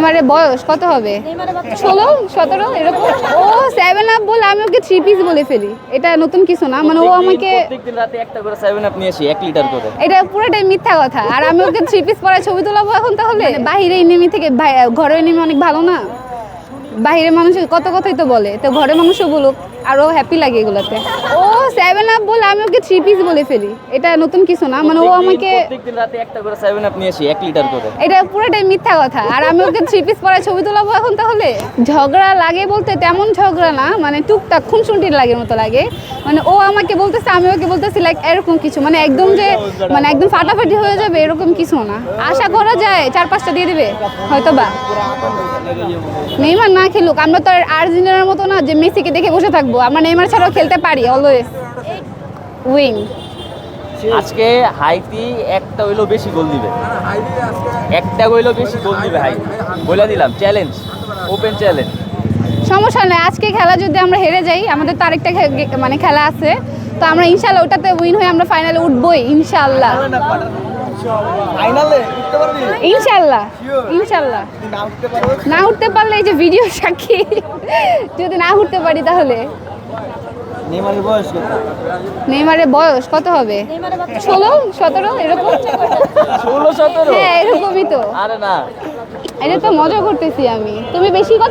নেইমারের বয়স কত হবে? 16-17 এরকম। ও 7 আপ বলে আমি ওকে 3 পিস বলে ফেলি। এটা নতুন কিছু না, মানে ও আমাকে প্রত্যেকদিন রাতে একটা করে 7 আপ নিয়ে আসি 1 লিটার করে। এটা পুরোটাই মিথ্যা কথা। আর আমি ওকে 3 পিস পরে ছবি তোলাবো এখন তাহলে? বাইরে এনিমি থেকে ঘরের এনিমি অনেক ভালো না? বাইরের মানুষ কত কথাই তো বলে, তো ঘরের মানুষও বলুক, আরো হ্যাপি লাগে এগুলাতে। ও 7 আপ বলে আমি ওকে 3 পিস বলে ফেলি। এটা নতুন কিছু না, মানে ও আমাকে প্রত্যেকদিন রাতে একটা করে 7 আপ নিয়ে আসি 1 লিটার করে। এটা পুরোটাই মিথ্যা কথা। আর আমি ওকে 3 পিস পরে ছবি তোলাবো এখন তাহলে? ঝগড়া লাগে বলতে তেমন ঝগড়া না, মানে টুকটাক খুনসুটির লাগের মতো লাগে। মানে ও আমাকে বলতেছে, আমি ওকে বলতেছি, লাইক এরকম কিছু, মানে একদম যে মানে একদম ফাটাফাটি হয়ে যাবে এরকম কিছু না। আশা করা যায় 4-5টা দিয়ে দিবে হয়তো বা। নেইমার না খেলুক, আমরা তো আর আর্জেন্টিনার মতো না যে মেসিকে দেখে বসে থাকবো। আমরা নেইমার ছাড়াও খেলতে পারি অলওয়েজ। উইং আজকে হাইতি একটা হইলো বেশি গোল দিবে, একটা হইলো বেশি গোল দিবে হাইতি, বলে দিলাম, চ্যালেঞ্জ, ওপেন চ্যালেঞ্জ। সমস্যা নেই, আজকে খেলা যদি আমরা হেরে যাই, আমাদের তো আরেকটা মানে খেলা আছে, তো আমরা ইনশাল্লাহ ওটাতে উইন হয়ে আমরা ফাইনালে উঠবোই ইনশাল্লাহ। ইনশাল্লাহ ইনশাল্লাহ। না উঠতে পারলে এই যে ভিডিও সাক্ষী, যদি না উঠতে পারি তাহলে। নেইমারের বয়স কত হবে? 16-17 এরকম। 16-17? হ্যাঁ এরকমই তো। আরে না, এটা তো মজা করতেছি আমি, তুমি বেশি কথা